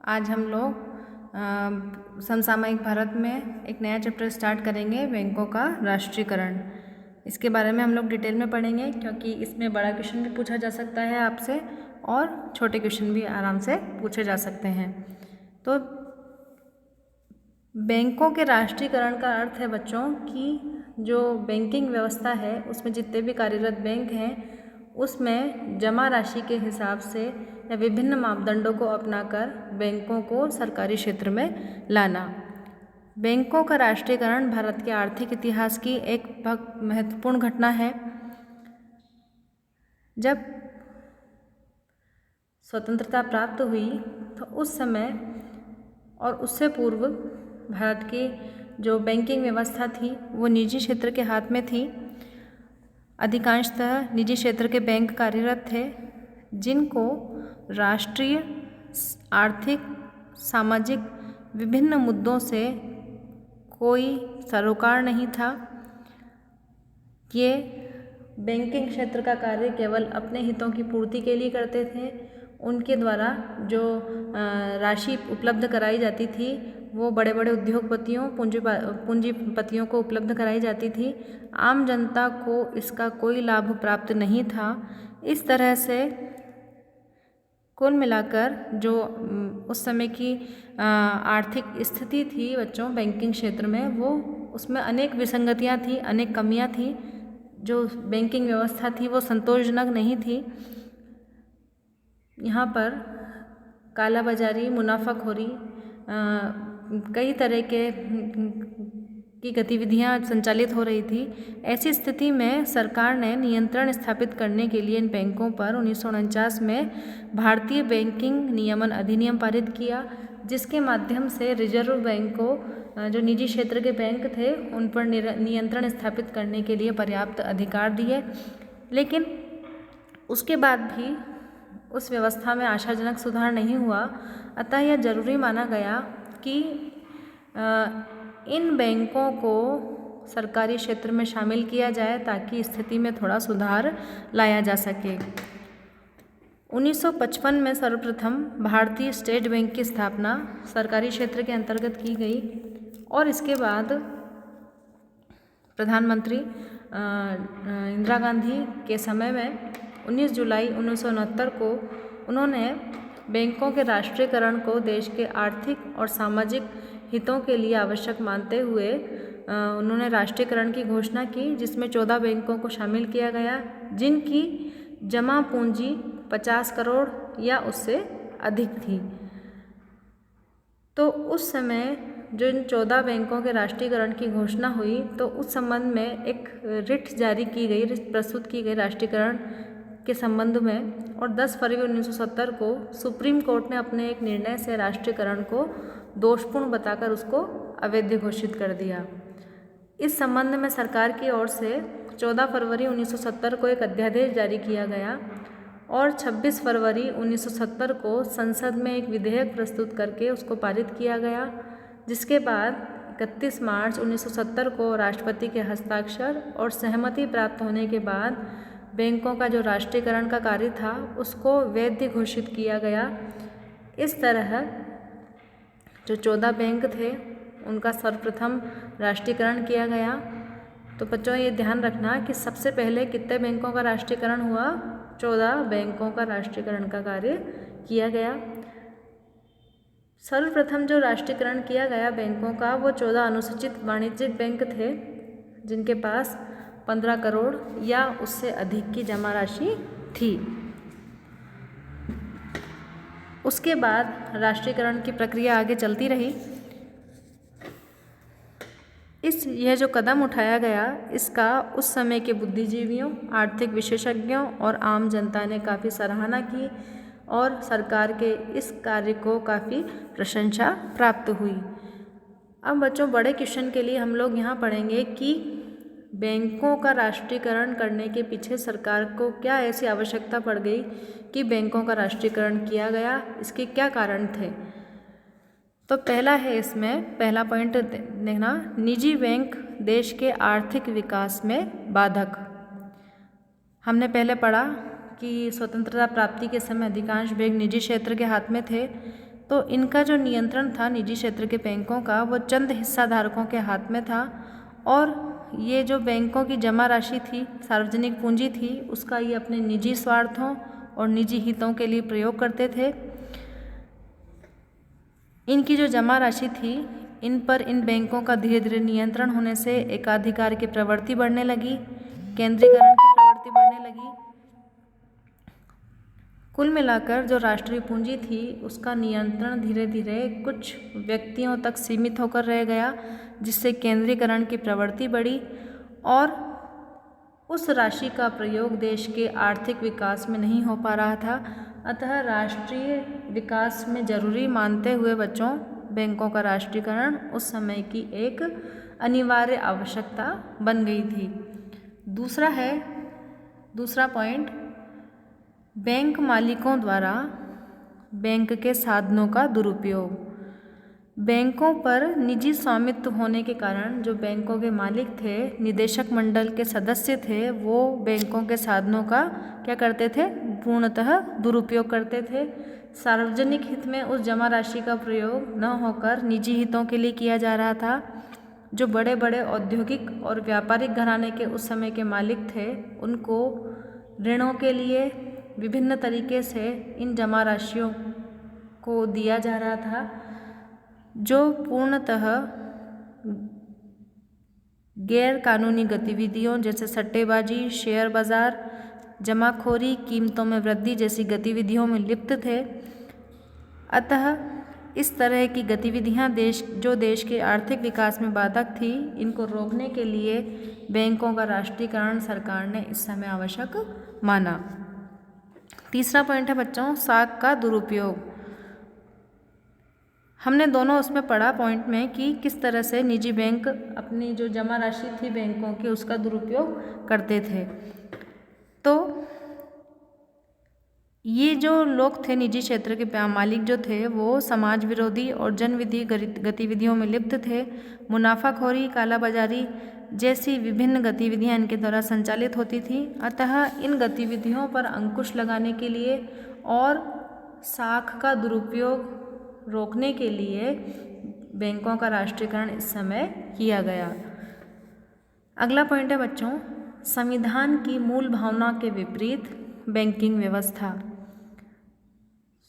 आज हम लोग समसामयिक भारत में एक नया चैप्टर स्टार्ट करेंगे, बैंकों का राष्ट्रीयकरण। इसके बारे में हम लोग डिटेल में पढ़ेंगे क्योंकि इसमें बड़ा क्वेश्चन भी पूछा जा सकता है आपसे और छोटे क्वेश्चन भी आराम से पूछे जा सकते हैं। तो बैंकों के राष्ट्रीयकरण का अर्थ है बच्चों कि जो बैंकिंग व्यवस्था है उसमें जितने भी कार्यरत बैंक हैं उसमें जमा राशि के हिसाब से या विभिन्न मापदंडों को अपनाकर बैंकों को सरकारी क्षेत्र में लाना। बैंकों का राष्ट्रीयकरण भारत के आर्थिक इतिहास की एक बहुत महत्वपूर्ण घटना है। जब स्वतंत्रता प्राप्त हुई तो उस समय और उससे पूर्व भारत की जो बैंकिंग व्यवस्था थी वो निजी क्षेत्र के हाथ में थी। अधिकांशतः निजी क्षेत्र के बैंक कार्यरत थे जिनको राष्ट्रीय आर्थिक सामाजिक विभिन्न मुद्दों से कोई सरोकार नहीं था। ये बैंकिंग क्षेत्र का कार्य केवल अपने हितों की पूर्ति के लिए करते थे। उनके द्वारा जो राशि उपलब्ध कराई जाती थी वो बड़े बड़े उद्योगपतियों पूंजीपतियों को उपलब्ध कराई जाती थी। आम जनता को इसका कोई लाभ प्राप्त नहीं था। इस तरह से कुल मिलाकर जो उस समय की आर्थिक स्थिति थी बच्चों बैंकिंग क्षेत्र में, वो उसमें अनेक विसंगतियां थी, अनेक कमियां थी। जो बैंकिंग व्यवस्था थी वो संतोषजनक नहीं थी। यहाँ पर कालाबाजारी, मुनाफाखोरी, कई तरह की गतिविधियाँ संचालित हो रही थी। ऐसी स्थिति में सरकार ने नियंत्रण स्थापित करने के लिए इन बैंकों पर 1949 में भारतीय बैंकिंग नियमन अधिनियम पारित किया, जिसके माध्यम से रिजर्व बैंक को जो निजी क्षेत्र के बैंक थे उन पर नियंत्रण स्थापित करने के लिए पर्याप्त अधिकार दिए। लेकिन उसके बाद भी उस व्यवस्था में आशाजनक सुधार नहीं हुआ। अतः यह जरूरी माना गया कि इन बैंकों को सरकारी क्षेत्र में शामिल किया जाए ताकि स्थिति में थोड़ा सुधार लाया जा सके। 1955 में सर्वप्रथम भारतीय स्टेट बैंक की स्थापना सरकारी क्षेत्र के अंतर्गत की गई और इसके बाद प्रधानमंत्री इंदिरा गांधी के समय में 19 जुलाई 1969 को उन्होंने बैंकों के राष्ट्रीयकरण को देश के आर्थिक और सामाजिक हितों के लिए आवश्यक मानते हुए उन्होंने राष्ट्रीयकरण की घोषणा की, जिसमें 14 बैंकों को शामिल किया गया जिनकी जमा पूंजी 50 करोड़ या उससे अधिक थी। तो उस समय जो इन 14 बैंकों के राष्ट्रीयकरण की घोषणा हुई तो उस संबंध में एक रिट जारी की गई, रिट प्रस्तुत की गई राष्ट्रीयकरण के संबंध में, और 10 फरवरी 1970 को सुप्रीम कोर्ट ने अपने एक निर्णय से राष्ट्रीयकरण को दोषपूर्ण बताकर उसको अवैध घोषित कर दिया। इस संबंध में सरकार की ओर से 14 फरवरी 1970 को एक अध्यादेश जारी किया गया और 26 फरवरी 1970 को संसद में एक विधेयक प्रस्तुत करके उसको पारित किया गया, जिसके बाद 31 मार्च 1970 को राष्ट्रपति के हस्ताक्षर और सहमति प्राप्त होने के बाद बैंकों का जो राष्ट्रीयकरण का कार्य था उसको वैध घोषित किया गया। इस तरह जो 14 बैंक थे उनका सर्वप्रथम राष्ट्रीयकरण किया गया। तो बच्चों ये ध्यान रखना कि सबसे पहले कितने बैंकों का राष्ट्रीयकरण हुआ? 14 बैंकों का राष्ट्रीयकरण का कार्य किया गया। सर्वप्रथम जो राष्ट्रीयकरण किया गया बैंकों का वो 14 अनुसूचित वाणिज्यिक बैंक थे जिनके पास 15 करोड़ या उससे अधिक की जमा राशि थी। उसके बाद राष्ट्रीयकरण की प्रक्रिया आगे चलती रही। यह जो कदम उठाया गया इसका उस समय के बुद्धिजीवियों, आर्थिक विशेषज्ञों और आम जनता ने काफ़ी सराहना की और सरकार के इस कार्य को काफ़ी प्रशंसा प्राप्त हुई। अब बच्चों बड़े क्वेश्चन के लिए हम लोग यहाँ पढ़ेंगे कि बैंकों का राष्ट्रीयकरण करने के पीछे सरकार को क्या ऐसी आवश्यकता पड़ गई कि बैंकों का राष्ट्रीयकरण किया गया, इसके क्या कारण थे। तो पहला है, इसमें पहला पॉइंट देखना, निजी बैंक देश के आर्थिक विकास में बाधक। हमने पहले पढ़ा कि स्वतंत्रता प्राप्ति के समय अधिकांश बैंक निजी क्षेत्र के हाथ में थे, तो इनका जो नियंत्रण था निजी क्षेत्र के बैंकों का वो चंद हिस्साधारकों के हाथ में था और ये जो बैंकों की जमा राशि थी, सार्वजनिक पूंजी थी, उसका ये अपने निजी स्वार्थों और निजी हितों के लिए प्रयोग करते थे। इनकी जो जमा राशि थी, इन पर इन बैंकों का धीरे धीरे नियंत्रण होने से एकाधिकार की प्रवृत्ति बढ़ने लगी, केंद्रीकरण की प्रवृत्ति बढ़ने लगी। कुल मिलाकर जो राष्ट्रीय पूंजी थी उसका नियंत्रण धीरे धीरे कुछ व्यक्तियों तक सीमित होकर रह गया, जिससे केंद्रीकरण की प्रवृत्ति बढ़ी और उस राशि का प्रयोग देश के आर्थिक विकास में नहीं हो पा रहा था। अतः राष्ट्रीय विकास में जरूरी मानते हुए बच्चों बैंकों का राष्ट्रीयकरण उस समय की एक अनिवार्य आवश्यकता बन गई थी। दूसरा पॉइंट, बैंक मालिकों द्वारा बैंक के साधनों का दुरुपयोग। बैंकों पर निजी स्वामित्व होने के कारण जो बैंकों के मालिक थे, निदेशक मंडल के सदस्य थे, वो बैंकों के साधनों का क्या करते थे, पूर्णतः दुरुपयोग करते थे। सार्वजनिक हित में उस जमा राशि का प्रयोग न होकर निजी हितों के लिए किया जा रहा था। जो बड़े बड़े औद्योगिक और व्यापारिक घराने के उस समय के मालिक थे, उनको ऋणों के लिए विभिन्न तरीके से इन जमा राशियों को दिया जा रहा था, जो पूर्णतः गैर कानूनी गतिविधियों जैसे सट्टेबाजी, शेयर बाजार, जमाखोरी, कीमतों में वृद्धि जैसी गतिविधियों में लिप्त थे। अतः इस तरह की गतिविधियां देश के आर्थिक विकास में बाधक थी, इनको रोकने के लिए बैंकों का राष्ट्रीयकरण सरकार ने इस समय आवश्यक माना। तीसरा पॉइंट है बच्चों, साख का दुरुपयोग। हमने दोनों उसमें पढ़ा पॉइंट में कि किस तरह से निजी बैंक अपनी जो जमा राशि थी बैंकों की उसका दुरुपयोग करते थे। तो ये जो लोग थे निजी क्षेत्र के मालिक जो थे वो समाज विरोधी और जनविधि गतिविधियों में लिप्त थे। मुनाफाखोरी, कालाबाजारी जैसी विभिन्न गतिविधियां इनके द्वारा संचालित होती थी। अतः इन गतिविधियों पर अंकुश लगाने के लिए और साख का दुरुपयोग रोकने के लिए बैंकों का राष्ट्रीयकरण इस समय किया गया। अगला पॉइंट है बच्चों, संविधान की मूल भावना के विपरीत बैंकिंग व्यवस्था।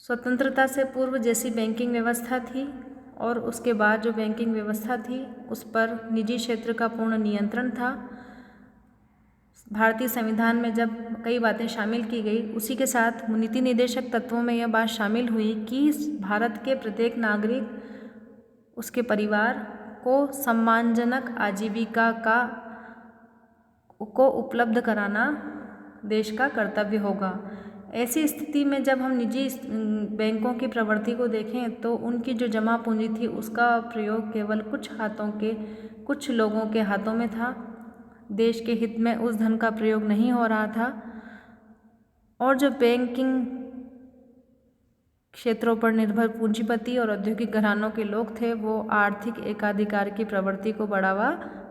स्वतंत्रता से पूर्व जैसी बैंकिंग व्यवस्था थी और उसके बाद जो बैंकिंग व्यवस्था थी उस पर निजी क्षेत्र का पूर्ण नियंत्रण था। भारतीय संविधान में जब कई बातें शामिल की गई, उसी के साथ नीति निर्देशक तत्वों में यह बात शामिल हुई कि भारत के प्रत्येक नागरिक, उसके परिवार को सम्मानजनक आजीविका को उपलब्ध कराना देश का कर्तव्य होगा। ऐसी स्थिति में जब हम निजी बैंकों की प्रवृत्ति को देखें तो उनकी जो जमा पूंजी थी उसका प्रयोग केवल कुछ लोगों के हाथों में था। देश के हित में उस धन का प्रयोग नहीं हो रहा था और जो बैंकिंग क्षेत्रों पर निर्भर पूंजीपति और औद्योगिक घरानों के लोग थे वो आर्थिक एकाधिकार की प्रवृत्ति को बढ़ावा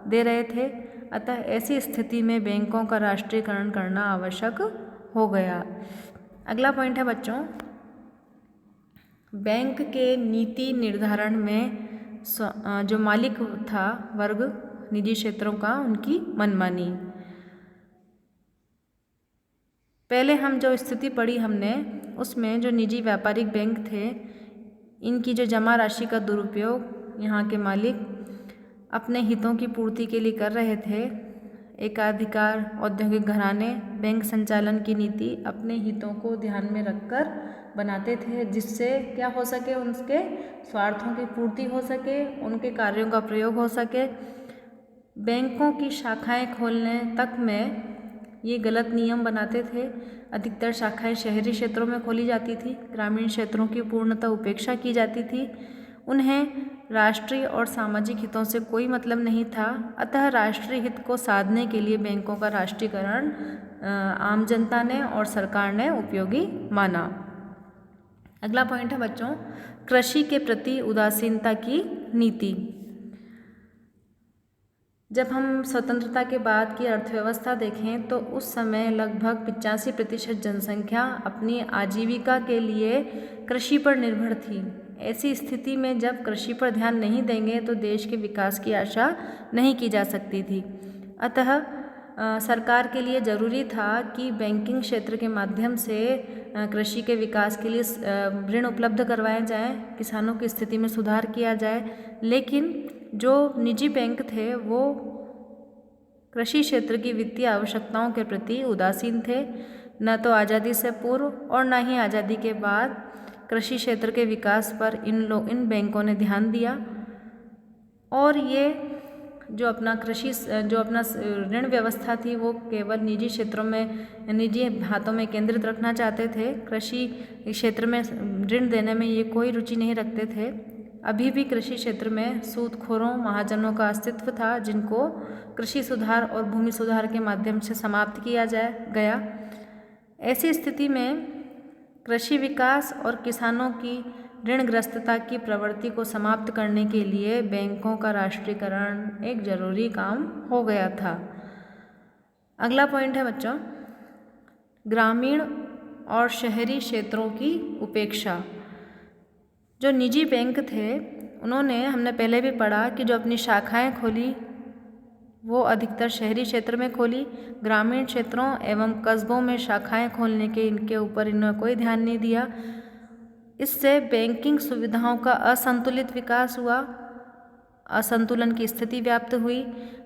दे रहे थे। अतः ऐसी स्थिति में बैंकों का राष्ट्रीयकरण करना आवश्यक हो गया। अगला पॉइंट है बच्चों, बैंक के नीति निर्धारण में जो मालिक था वर्ग निजी क्षेत्रों का, उनकी मनमानी। पहले हम जो स्थिति पढ़ी हमने उसमें जो निजी व्यापारिक बैंक थे, इनकी जो जमा राशि का दुरुपयोग यहाँ के मालिक अपने हितों की पूर्ति के लिए कर रहे थे। एकाधिकार औद्योगिक घराने बैंक संचालन की नीति अपने हितों को ध्यान में रखकर बनाते थे, जिससे क्या हो सके, उनके स्वार्थों की पूर्ति हो सके, उनके कार्यों का प्रयोग हो सके। बैंकों की शाखाएं खोलने तक में ये गलत नियम बनाते थे। अधिकतर शाखाएं शहरी क्षेत्रों में खोली जाती थी, ग्रामीण क्षेत्रों की पूर्णतः उपेक्षा की जाती थी। उन्हें राष्ट्रीय और सामाजिक हितों से कोई मतलब नहीं था। अतः राष्ट्रीय हित को साधने के लिए बैंकों का राष्ट्रीयकरण आम जनता ने और सरकार ने उपयोगी माना। अगला पॉइंट है बच्चों, कृषि के प्रति उदासीनता की नीति। जब हम स्वतंत्रता के बाद की अर्थव्यवस्था देखें तो उस समय लगभग 85% जनसंख्या अपनी आजीविका के लिए कृषि पर निर्भर थी। ऐसी स्थिति में जब कृषि पर ध्यान नहीं देंगे तो देश के विकास की आशा नहीं की जा सकती थी। अतः सरकार के लिए ज़रूरी था कि बैंकिंग क्षेत्र के माध्यम से कृषि के विकास के लिए ऋण उपलब्ध करवाए जाएं, किसानों की स्थिति में सुधार किया जाए। लेकिन जो निजी बैंक थे वो कृषि क्षेत्र की वित्तीय आवश्यकताओं के प्रति उदासीन थे। न तो आज़ादी से पूर्व और न ही आज़ादी के बाद कृषि क्षेत्र के विकास पर इन बैंकों ने ध्यान दिया और ये जो अपना ऋण व्यवस्था थी वो केवल निजी क्षेत्रों में, निजी हाथों में केंद्रित रखना चाहते थे। कृषि क्षेत्र में ऋण देने में ये कोई रुचि नहीं रखते थे। अभी भी कृषि क्षेत्र में सूदखोरों महाजनों का अस्तित्व था जिनको कृषि सुधार और भूमि सुधार के माध्यम से समाप्त किया गया। ऐसी स्थिति में कृषि विकास और किसानों की ऋणग्रस्तता की प्रवृत्ति को समाप्त करने के लिए बैंकों का राष्ट्रीयकरण एक जरूरी काम हो गया था। अगला पॉइंट है बच्चों, ग्रामीण और शहरी क्षेत्रों की उपेक्षा। जो निजी बैंक थे उन्होंने, हमने पहले भी पढ़ा कि जो अपनी शाखाएं खोली वो अधिकतर शहरी क्षेत्र में खोली। ग्रामीण क्षेत्रों एवं कस्बों में शाखाएं खोलने के इनके ऊपर इन्होंने कोई ध्यान नहीं दिया। इससे बैंकिंग सुविधाओं का असंतुलित विकास हुआ, असंतुलन की स्थिति व्याप्त हुई।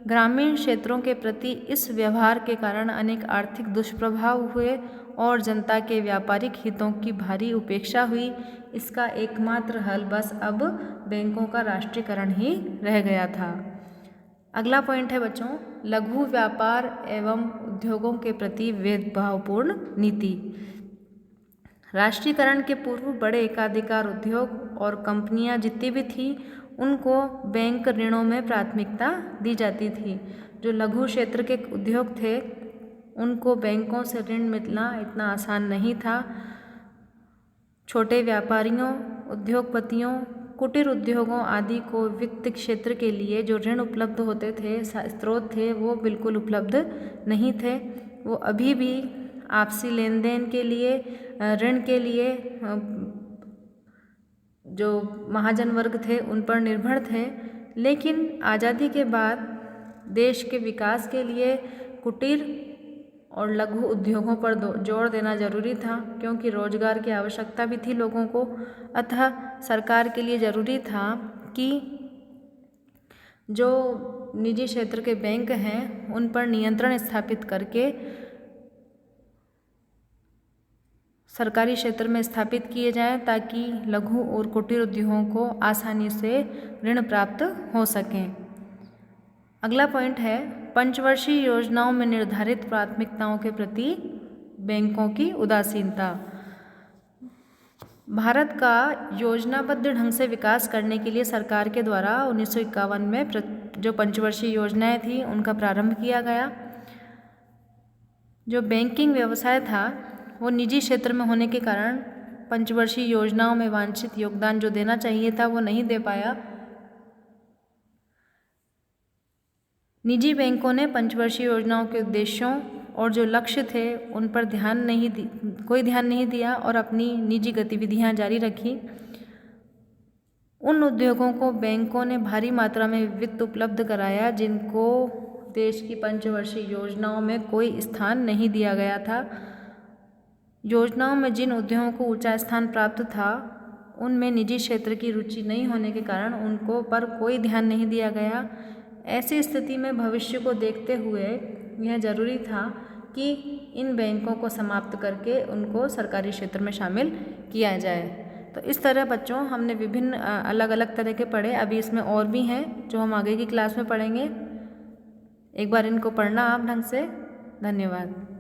ग्रामीण क्षेत्रों के प्रति इस व्यवहार के कारण अनेक आर्थिक दुष्प्रभाव हुए और जनता के व्यापारिक हितों की भारी उपेक्षा हुई। इसका एकमात्र हल बस अब बैंकों का राष्ट्रीयकरण ही रह गया था। अगला पॉइंट है बच्चों, लघु व्यापार एवं उद्योगों के प्रति भेदभावपूर्ण नीति। राष्ट्रीयकरण के पूर्व बड़े एकाधिकार उद्योग और कंपनियां जितनी भी थी उनको बैंक ऋणों में प्राथमिकता दी जाती थी। जो लघु क्षेत्र के उद्योग थे उनको बैंकों से ऋण मिलना इतना आसान नहीं था। छोटे व्यापारियों, उद्योगपतियों, कुटीर उद्योगों आदि को वित्त क्षेत्र के लिए जो ऋण उपलब्ध होते थे, स्रोत थे, वो बिल्कुल उपलब्ध नहीं थे। वो अभी भी आपसी लेन देन के लिए, ऋण के लिए जो महाजन वर्ग थे उन पर निर्भर थे। लेकिन आज़ादी के बाद देश के विकास के लिए कुटीर और लघु उद्योगों पर जोर देना जरूरी था, क्योंकि रोजगार की आवश्यकता भी थी लोगों को। अतः सरकार के लिए ज़रूरी था कि जो निजी क्षेत्र के बैंक हैं उन पर नियंत्रण स्थापित करके सरकारी क्षेत्र में स्थापित किए जाएं, ताकि लघु और कुटीर उद्योगों को आसानी से ऋण प्राप्त हो सकें। अगला पॉइंट है, पंचवर्षीय योजनाओं में निर्धारित प्राथमिकताओं के प्रति बैंकों की उदासीनता। भारत का योजनाबद्ध ढंग से विकास करने के लिए सरकार के द्वारा 1951 में जो पंचवर्षीय योजनाएं थी उनका प्रारंभ किया गया। जो बैंकिंग व्यवसाय था वो निजी क्षेत्र में होने के कारण पंचवर्षीय योजनाओं में वांछित योगदान जो देना चाहिए था वो नहीं दे पाया। निजी बैंकों ने पंचवर्षीय योजनाओं के उद्देश्यों और जो लक्ष्य थे उन पर कोई ध्यान नहीं दिया और अपनी निजी गतिविधियां जारी रखी। उन उद्योगों को बैंकों ने भारी मात्रा में वित्त उपलब्ध कराया जिनको देश की पंचवर्षीय योजनाओं में कोई स्थान नहीं दिया गया था। योजनाओं में जिन उद्योगों को ऊंचा स्थान प्राप्त था उनमें निजी क्षेत्र की रुचि नहीं होने के कारण उनको पर कोई ध्यान नहीं दिया गया। ऐसी स्थिति में भविष्य को देखते हुए यह जरूरी था कि इन बैंकों को समाप्त करके उनको सरकारी क्षेत्र में शामिल किया जाए। तो इस तरह बच्चों हमने विभिन्न अलग अलग तरह के पढ़े। अभी इसमें और भी हैं जो हम आगे की क्लास में पढ़ेंगे। एक बार इनको पढ़ना आप ढंग से। धन्यवाद।